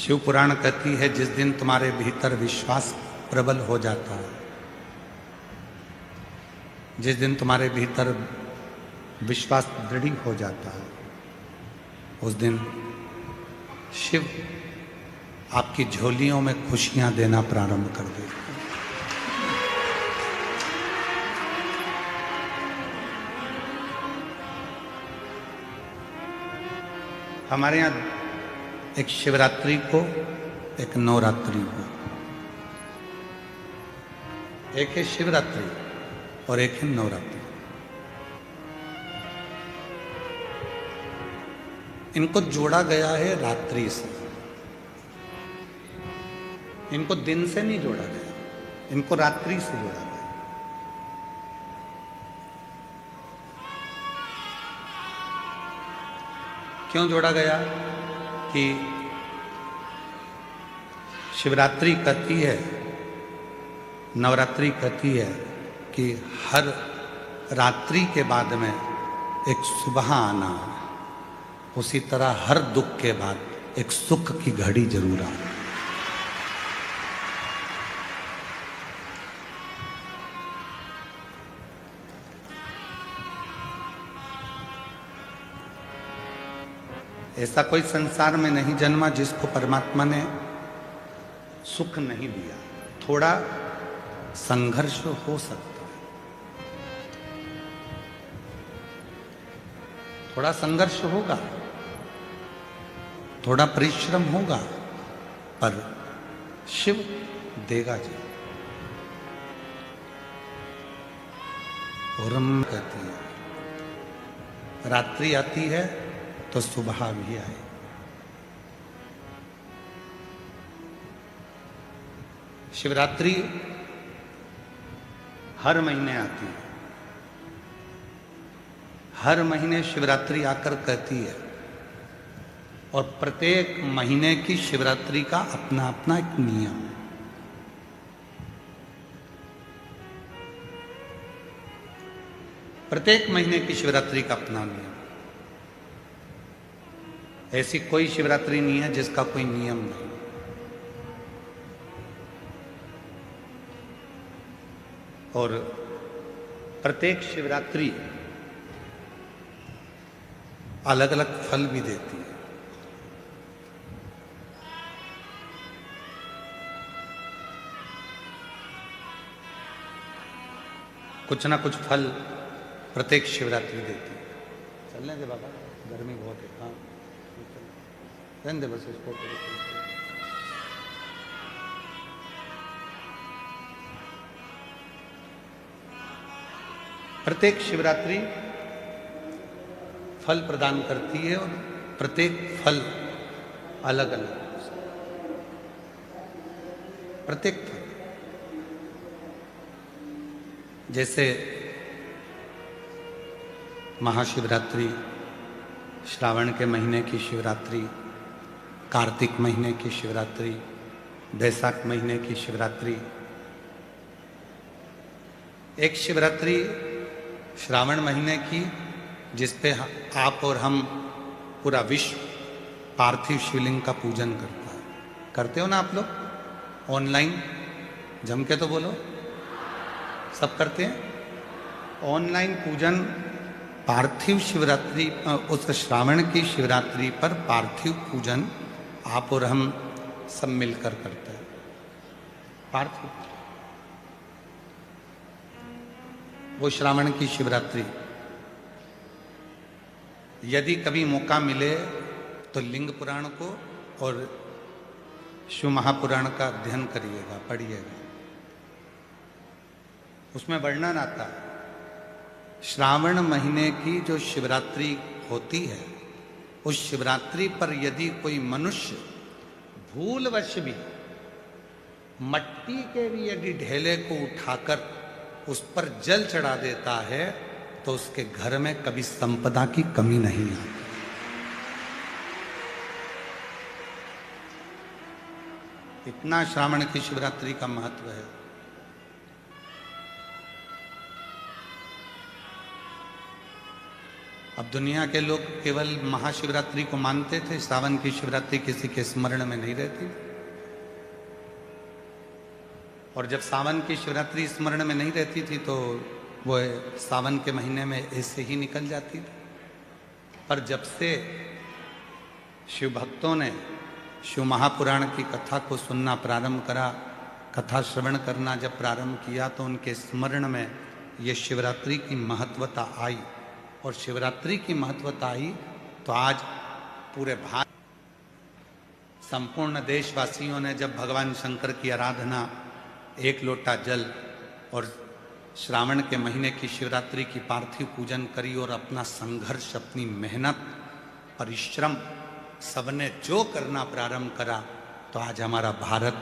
शिव पुराण कहती है जिस दिन तुम्हारे भीतर विश्वास प्रबल हो जाता है, जिस दिन तुम्हारे भीतर विश्वास दृढ़ हो जाता है, उस दिन शिव आपकी झोलियों में खुशियां देना प्रारंभ कर देगा। हमारे यहाँ एक शिवरात्रि को, एक नवरात्रि को, एक है शिवरात्रि और एक है नवरात्रि। इनको जोड़ा गया है रात्रि से, इनको दिन से नहीं जोड़ा गया, इनको रात्रि से जोड़ा गया। क्यों जोड़ा गया? कि शिवरात्रि कहती है, नवरात्रि कहती है कि हर रात्रि के बाद में एक सुबह आना, उसी तरह हर दुख के बाद एक सुख की घड़ी जरूर आना। ऐसा कोई संसार में नहीं जन्मा जिसको परमात्मा ने सुख नहीं दिया। थोड़ा संघर्ष हो सकता है, थोड़ा संघर्ष होगा, थोड़ा परिश्रम होगा, पर शिव देगा जी। और हम कहती है रात्रि आती है तो सुबह भी आए। शिवरात्रि हर महीने आती है, हर महीने शिवरात्रि आकर कहती है, और प्रत्येक महीने की शिवरात्रि का अपना अपना एक नियम है। प्रत्येक महीने की शिवरात्रि का अपना नियम। ऐसी कोई शिवरात्रि नहीं है जिसका कोई नियम नहीं। और प्रत्येक शिवरात्रि अलग अलग फल भी देती है। कुछ ना कुछ फल प्रत्येक शिवरात्रि देती है। चलने दे बाबा, गर्मी बहुत है। हाँ रहने दे बस इसको। प्रत्येक शिवरात्रि फल प्रदान करती है और प्रत्येक फल अलग अलग। प्रत्येक फल जैसे महाशिवरात्रि, श्रावण के महीने की शिवरात्रि, कार्तिक महीने की शिवरात्रि, बैसाख महीने की शिवरात्रि। एक शिवरात्रि श्रावण महीने की जिस पे आप और हम पूरा विश्व पार्थिव शिवलिंग का पूजन करता है। करते हो ना आप लोग? ऑनलाइन जम के तो बोलो, सब करते हैं ऑनलाइन पूजन। पार्थिव शिवरात्रि, उस श्रावण की शिवरात्रि पर पार्थिव पूजन आप और हम सब मिलकर करते हैं। पार्थिव वो श्रावण की शिवरात्रि, यदि कभी मौका मिले तो लिंग पुराण को और शिव महापुराण का अध्ययन करिएगा, पढ़िएगा। उसमें वर्णन आता है श्रावण महीने की जो शिवरात्रि होती है, उस शिवरात्रि पर यदि कोई मनुष्य भूलवश भी मट्टी के भी यदि ढेले को उठाकर उस पर जल चढ़ा देता है तो उसके घर में कभी संपदा की कमी नहीं आती। इतना श्रावण की शिवरात्रि का महत्व है। अब दुनिया के लोग केवल महाशिवरात्रि को मानते थे, सावन की शिवरात्रि किसी के स्मरण में नहीं रहती। और जब सावन की शिवरात्रि स्मरण में नहीं रहती थी तो वो सावन के महीने में ऐसे ही निकल जाती थी। पर जब से शिव भक्तों ने शिव महापुराण की कथा को सुनना प्रारंभ करा, कथा श्रवण करना जब प्रारंभ किया, तो उनके स्मरण में ये शिवरात्रि की महत्वता आई। और शिवरात्रि की महत्वता आई तो आज पूरे भारत, संपूर्ण देशवासियों ने जब भगवान शंकर की आराधना, एक लोटा जल और श्रावण के महीने की शिवरात्रि की पार्थिव पूजन करी और अपना संघर्ष, अपनी मेहनत, परिश्रम सबने जो करना प्रारंभ करा, तो आज हमारा भारत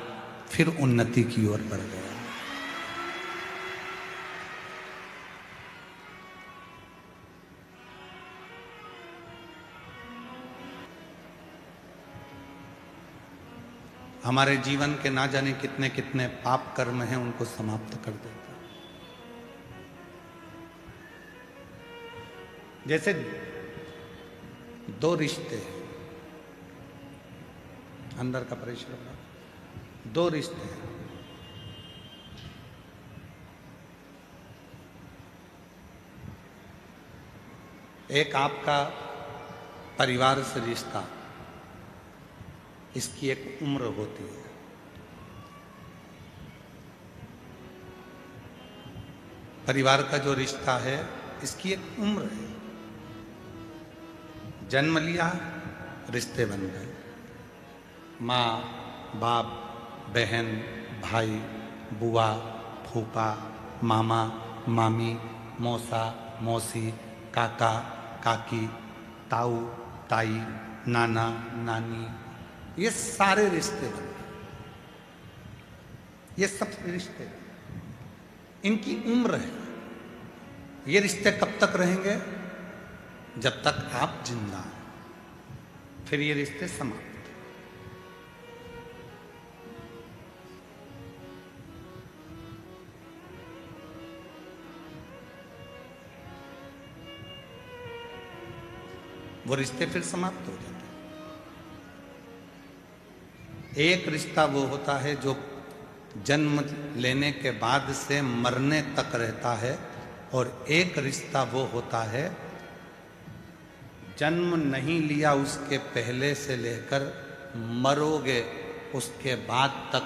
फिर उन्नति की ओर बढ़ गया। हमारे जीवन के ना जाने कितने कितने पाप कर्म हैं, उनको समाप्त कर देता। जैसे दो रिश्ते हैं, अंदर का परिश्रम, दो रिश्ते हैं। एक आपका परिवार से रिश्ता, इसकी एक उम्र होती है। परिवार का जो रिश्ता है, इसकी एक उम्र है। जन्म लिया, रिश्ते बन गए। माँ, बाप, बहन, भाई, बुआ, फूफा, मामा, मामी, मौसा, मौसी, काका, काकी, ताऊ, ताई, नाना, नानी, ये सारे रिश्ते बन गए। ये सब रिश्ते, इनकी उम्र है। ये रिश्ते कब तक रहेंगे? जब तक आप जिंदा हैं, फिर ये रिश्ते समाप्त। वो रिश्ते फिर समाप्त हो जाते हैं। एक रिश्ता वो होता है जो जन्म लेने के बाद से मरने तक रहता है, और एक रिश्ता वो होता है जन्म नहीं लिया उसके पहले से लेकर मरोगे उसके बाद तक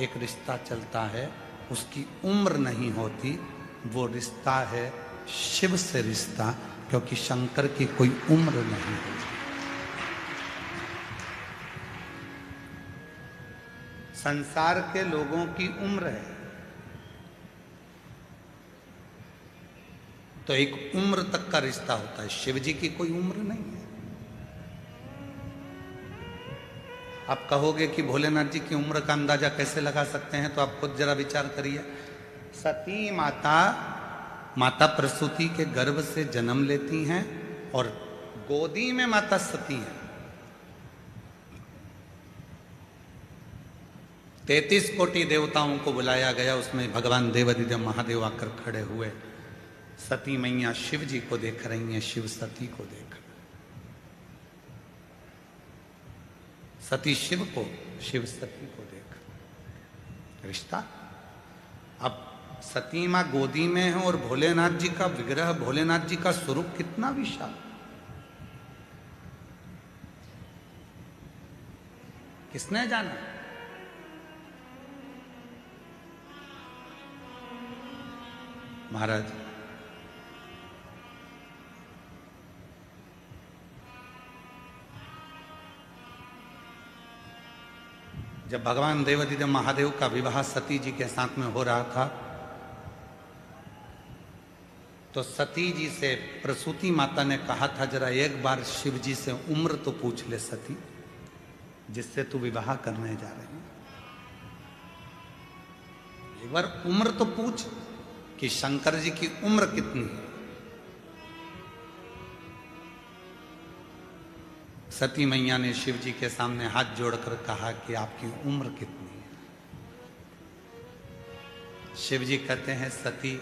एक रिश्ता चलता है। उसकी उम्र नहीं होती, वो रिश्ता है शिव से रिश्ता, क्योंकि शंकर की कोई उम्र नहीं होती। संसार के लोगों की उम्र है, तो एक उम्र तक का रिश्ता होता है। शिव जी की कोई उम्र नहीं है। आप कहोगे कि भोलेनाथ जी की उम्र का अंदाजा कैसे लगा सकते हैं, तो आप खुद जरा विचार करिए। सती माता, माता प्रसूति के गर्भ से जन्म लेती हैं और गोदी में माता सती है। 33 कोटि देवताओं को बुलाया गया, उसमें भगवान देवाधिदेव महादेव आकर खड़े हुए। सती मैया शिव जी को देख रही हैं, शिव सती को देख रहे। सती शिव को, शिव सती को देख। रिश्ता। अब सती मां गोदी में है और भोलेनाथ जी का विग्रह, भोलेनाथ जी का स्वरूप कितना विशाल। किसने जाना? महाराज, जब भगवान देवाधिदेव महादेव का विवाह सती जी के साथ में हो रहा था, तो सती जी से प्रसूति माता ने कहा था, जरा एक बार शिव जी से उम्र तो पूछ ले सती, जिससे तू विवाह करने जा रही है। एक बार उम्र तो पूछ कि शंकर जी की उम्र कितनी है। सती मैया ने शिव जी के सामने हाथ जोड़कर कहा कि आपकी उम्र कितनी है। शिव जी कहते हैं, सती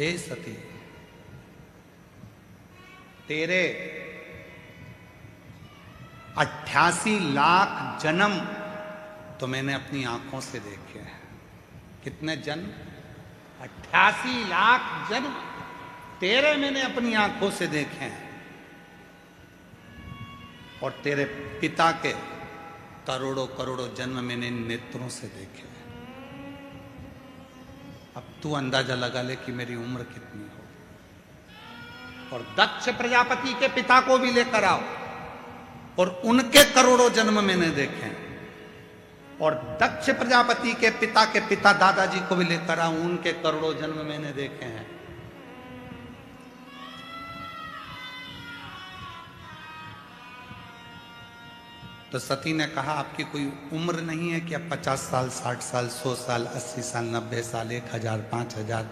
ए सती, तेरे 88 लाख जन्म तो मैंने अपनी आंखों से देखे हैं। कितने जन्म? 88 लाख जन्म तेरे मैंने अपनी आंखों से देखे हैं, और तेरे पिता के करोड़ों करोड़ों जन्म मैंने इन नेत्रों से देखे हैं। अब तू अंदाजा लगा ले कि मेरी उम्र कितनी हो। और दक्ष प्रजापति के पिता को भी लेकर आओ, और उनके करोड़ों जन्म मैंने देखे हैं। और दक्ष प्रजापति के पिता दादाजी को भी लेकर आओ, उनके करोड़ों जन्म मैंने देखे हैं। तो सती ने कहा, आपकी कोई उम्र नहीं है कि अब 50 साल, 60 साल, 100 साल, 80 साल, 90 साल, 1000, 5000,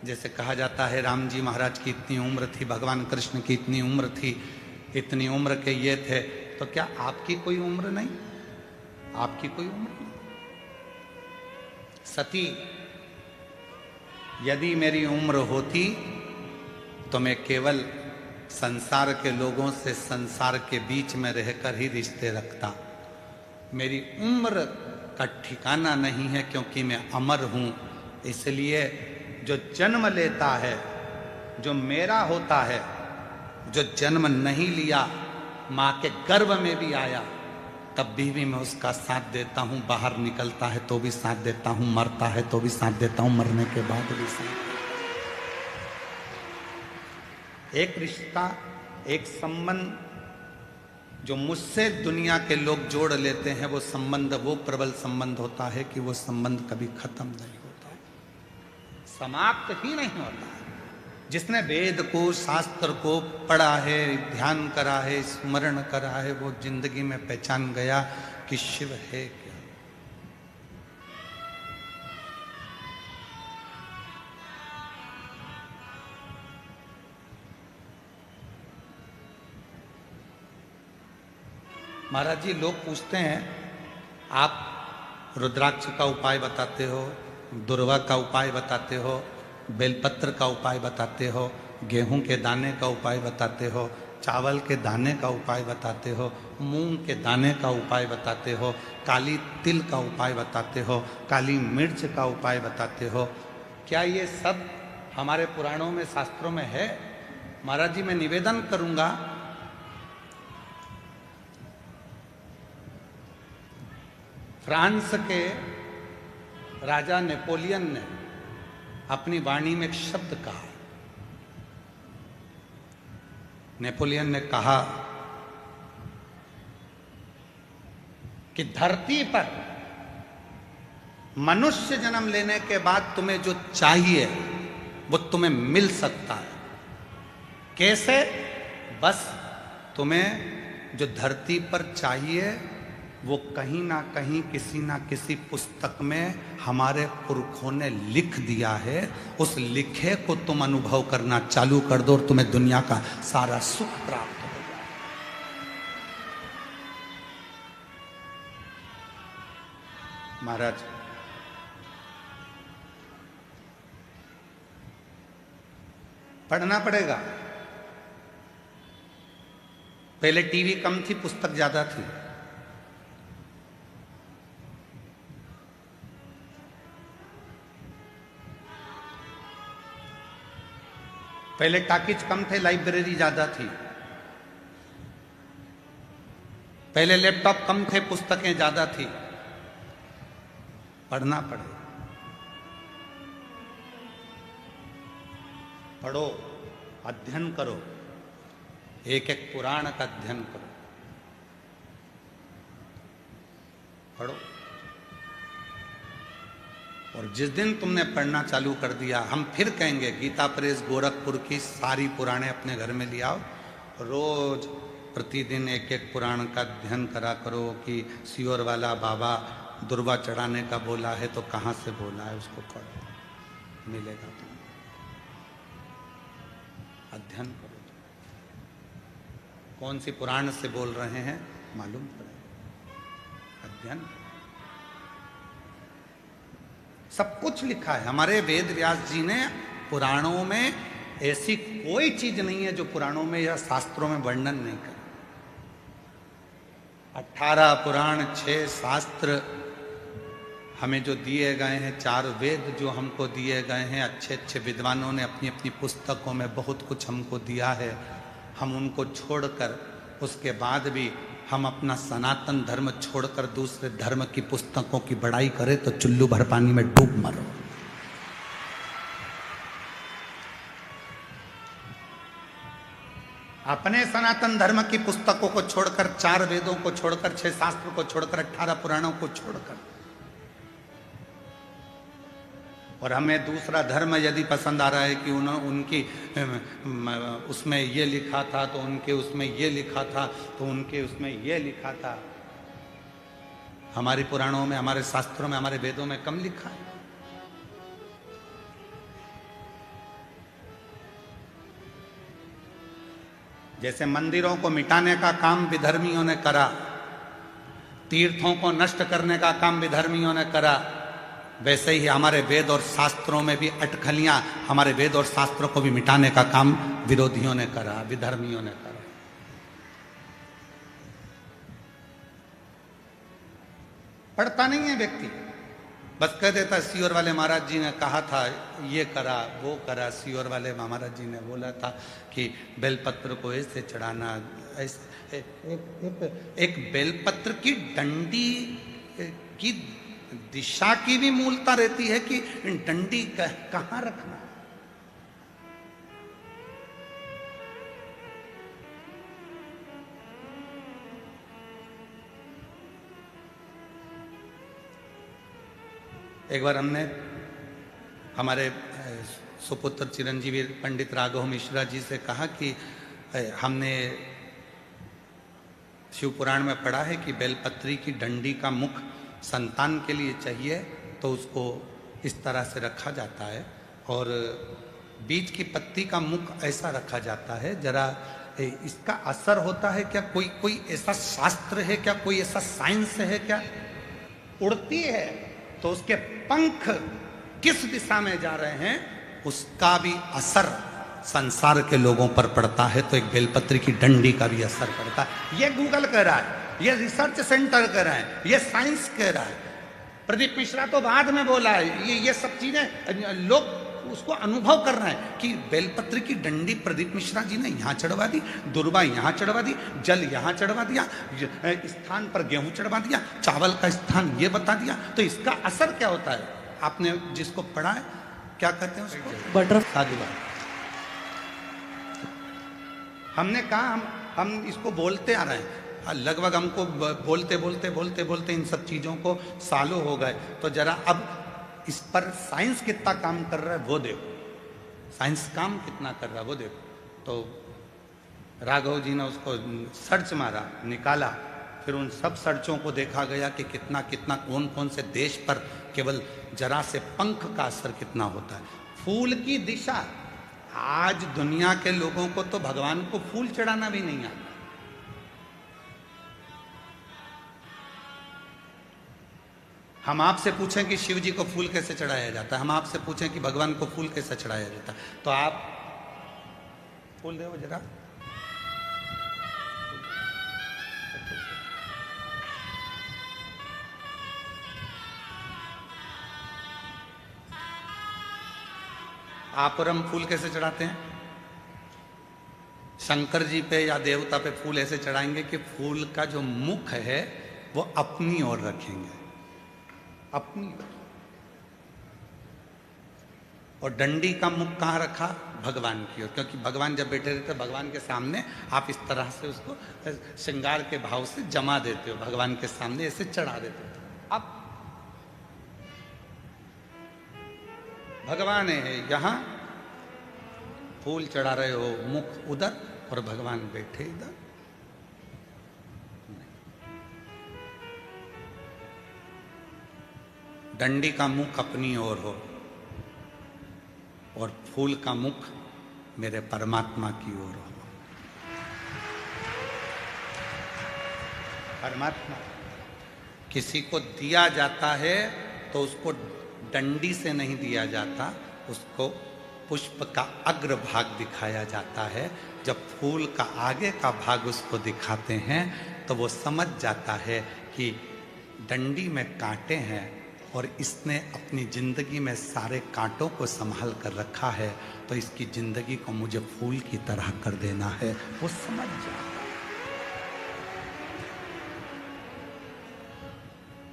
जैसे कहा जाता है राम जी महाराज की इतनी उम्र थी, भगवान कृष्ण की इतनी उम्र थी, इतनी उम्र के ये थे। तो क्या आपकी कोई उम्र नहीं? आपकी कोई उम्र नहीं? सती, यदि मेरी उम्र होती तो मैं केवल संसार के लोगों से संसार के बीच में रहकर ही रिश्ते रखता। मेरी उम्र का ठिकाना नहीं है, क्योंकि मैं अमर हूं। इसलिए जो जन्म लेता है, जो मेरा होता है, जो जन्म नहीं लिया, मां के गर्भ में भी आया, तब भी मैं उसका साथ देता हूं। बाहर निकलता है तो भी साथ देता हूं, मरता है तो भी साथ देता हूं, मरने के बाद भी साथ। एक रिश्ता, एक संबंध जो मुझसे दुनिया के लोग जोड़ लेते हैं, वो संबंध वो प्रबल संबंध होता है कि वो संबंध कभी खत्म नहीं होता, समाप्त ही नहीं होता। जिसने वेद को, शास्त्र को पढ़ा है, ध्यान करा है, स्मरण करा है, वो जिंदगी में पहचान गया कि शिव है क्या। महाराज जी, लोग पूछते हैं, आप रुद्राक्ष का उपाय बताते हो, दुर्वा का उपाय बताते हो, बेलपत्र का उपाय बताते हो, गेहूं के दाने का उपाय बताते हो, चावल के दाने का उपाय बताते हो, मूंग के दाने का उपाय बताते हो, काली तिल का उपाय बताते हो, काली मिर्च का उपाय बताते हो। क्या ये सब हमारे पुराणों में, शास्त्रों में है? महाराज जी, मैं निवेदन करूंगा, फ्रांस के राजा नेपोलियन ने अपनी वाणी में एक शब्द कहा। नेपोलियन ने कहा कि धरती पर मनुष्य जन्म लेने के बाद तुम्हें जो चाहिए वो तुम्हें मिल सकता है। कैसे? बस तुम्हें जो धरती पर चाहिए वो कहीं ना कहीं, किसी ना किसी पुस्तक में हमारे पुरखों ने लिख दिया है। उस लिखे को तुम अनुभव करना चालू कर दो और तुम्हें दुनिया का सारा सुख प्राप्त हो जाए। महाराज, पढ़ना पड़ेगा। पहले टीवी कम थी, पुस्तक ज्यादा थी। पहले टाकीज कम थे, लाइब्रेरी ज्यादा थी। पहले लैपटॉप कम थे, पुस्तकें ज्यादा थी। पढ़ना पड़ेगा। पढ़ो, अध्ययन करो, एक एक पुराण का अध्ययन करो, पढ़ो। और जिस दिन तुमने पढ़ना चालू कर दिया, हम फिर कहेंगे गीता प्रेस गोरखपुर की सारी पुराणे अपने घर में ले आओ, रोज प्रतिदिन एक एक पुराण का अध्ययन करा करो कि सियोर वाला बाबा दुर्वा चढ़ाने का बोला है तो कहाँ से बोला है, उसको पढ़ो, मिलेगा तुम्हें। अध्ययन करो, कौन सी पुराण से बोल रहे हैं मालूम पड़ेगा। अध्ययन करो। सब कुछ लिखा है। हमारे वेद व्यास जी ने पुराणों में ऐसी कोई चीज नहीं है जो पुराणों में या शास्त्रों में वर्णन नहीं कर। 18 पुराण, 6 शास्त्र हमें जो दिए गए हैं, 4 वेद जो हमको दिए गए हैं, अच्छे अच्छे विद्वानों ने अपनी अपनी पुस्तकों में बहुत कुछ हमको दिया है। हम उनको छोड़कर, उसके बाद भी हम अपना सनातन धर्म छोड़कर दूसरे धर्म की पुस्तकों की बड़ाई करें तो चुल्लू भर पानी में डूब मरो। अपने सनातन धर्म की पुस्तकों को छोड़कर, 4 वेदों को छोड़कर, 6 शास्त्र को छोड़कर, 18 पुराणों को छोड़कर, और हमें दूसरा धर्म यदि पसंद आ रहा है कि उनकी उसमें ये लिखा था तो उनके उसमें ये लिखा था तो उनके उसमें ये लिखा था। हमारे पुराणों में, हमारे शास्त्रों में, हमारे वेदों में कम लिखा है। जैसे मंदिरों को मिटाने का काम विधर्मियों ने करा, तीर्थों को नष्ट करने का काम विधर्मियों ने करा, वैसे ही हमारे वेद और शास्त्रों में भी अटकलियां, हमारे वेद और शास्त्रों को भी मिटाने का काम विरोधियों ने करा, विधर्मियों ने करा। पढ़ता नहीं है व्यक्ति, बस कह देता सियोर वाले महाराज जी ने कहा था, ये करा वो करा। सियोर वाले महाराज जी ने बोला था कि बेलपत्र को ऐसे चढ़ाना, ऐसे। एक बेलपत्र की डंडी की दिशा की भी मूलता रहती है कि डंडी कहां रखना। एक बार हमने हमारे सुपुत्र चिरंजीवी पंडित राघव मिश्रा जी से कहा कि हमने शिव पुराण में पढ़ा है कि बेलपत्री की डंडी का मुख संतान के लिए चाहिए तो उसको इस तरह से रखा जाता है, और बीज की पत्ती का मुख ऐसा रखा जाता है। जरा इसका असर होता है क्या? कोई ऐसा शास्त्र है क्या? कोई ऐसा साइंस है क्या? उड़ती है तो उसके पंख किस दिशा में जा रहे हैं उसका भी असर संसार के लोगों पर पड़ता है, तो एक बेलपत्री की डंडी का भी असर पड़ता है। ये गूगल कह रहा है, ये रिसर्च सेंटर कह रहा है, ये साइंस कह रहा है। प्रदीप मिश्रा तो बाद में बोला है। ये सब चीजें लोग उसको अनुभव कर रहे हैं कि बेलपत्र की डंडी प्रदीप मिश्रा जी ने यहाँ चढ़वा दी, दुर्वा यहाँ चढ़वा दी, जल यहाँ चढ़वा दिया, स्थान पर गेहूं चढ़वा दिया, चावल का स्थान ये बता दिया, तो इसका असर क्या होता है? आपने जिसको पढ़ा है, क्या कहते हैं उसको? बटर। हमने कहा हम इसको बोलते आ रहे हैं, लगभग हमको बोलते बोलते बोलते बोलते इन सब चीजों को सालों हो गए। तो जरा अब इस पर साइंस कितना काम कर रहा है वो देखो, साइंस काम कितना कर रहा है वो देखो। तो राघव जी ने उसको सर्च मारा, निकाला, फिर उन सब सर्चों को देखा गया कि कितना कितना कौन कौन से देश पर केवल जरा से पंख का असर कितना होता है। फूल की दिशा, आज दुनिया के लोगों को तो भगवान को फूल चढ़ाना भी नहीं आता। हम आपसे पूछें कि शिव जी को फूल कैसे चढ़ाया जाता है, हम आपसे पूछें कि भगवान को फूल कैसे चढ़ाया जाता है, तो आप फूल दो जरा। आप और हम फूल कैसे चढ़ाते हैं? शंकर जी पे या देवता पे फूल ऐसे चढ़ाएंगे कि फूल का जो मुख है वो अपनी ओर रखेंगे, अपनी ओर। और डंडी का मुख कहाँ रखा? भगवान की ओर, क्योंकि भगवान जब बैठे रहते भगवान के सामने आप इस तरह से उसको श्रृंगार के भाव से जमा देते हो, भगवान के सामने ऐसे चढ़ा देते हो। अब भगवान है यहाँ, फूल चढ़ा रहे हो, मुख उधर और भगवान बैठे इधर। डंडी का मुख अपनी ओर हो और फूल का मुख मेरे परमात्मा की ओर हो। परमात्मा किसी को दिया जाता है तो उसको डंडी से नहीं दिया जाता, उसको पुष्प का अग्र भाग दिखाया जाता है। जब फूल का आगे का भाग उसको दिखाते हैं तो वो समझ जाता है कि डंडी में कांटे हैं और इसने अपनी जिंदगी में सारे कांटों को संभाल कर रखा है, तो इसकी जिंदगी को मुझे फूल की तरह कर देना है। वो समझ जाता है,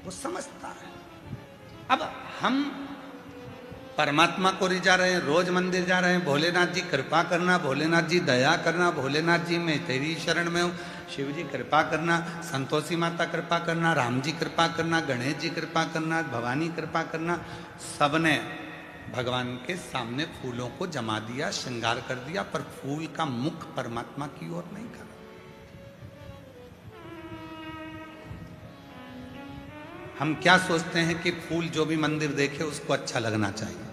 वो समझता है। अब हम परमात्मा को रिझा रहे हैं, रोज मंदिर जा रहे हैं, भोलेनाथ जी कृपा करना, भोलेनाथ जी दया करना, भोलेनाथ जी मैं तेरी शरण में हूँ, शिव जी कृपा करना, संतोषी माता कृपा करना, राम जी कृपा करना, गणेश जी कृपा करना, भवानी कृपा करना। सबने भगवान के सामने फूलों को जमा दिया, श्रृंगार कर दिया, पर फूल का मुख परमात्मा की ओर नहीं कर। हम क्या सोचते हैं कि फूल जो भी मंदिर देखे उसको अच्छा लगना चाहिए।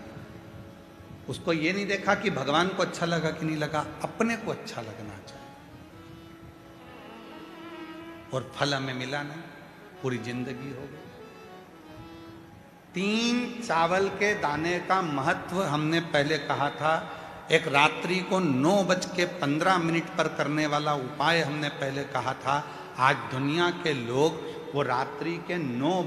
उसको ये नहीं देखा कि भगवान को अच्छा लगा कि नहीं लगा, अपने को अच्छा लगना चाहिए। और फल हमें मिला नहीं, पूरी जिंदगी हो गई। 3 चावल के दाने का महत्व हमने पहले कहा था। एक रात्रि को 9:15 पर करने वाला उपाय हमने पहले कहा था। आज दुनिया के लोग वो रात्रि के 9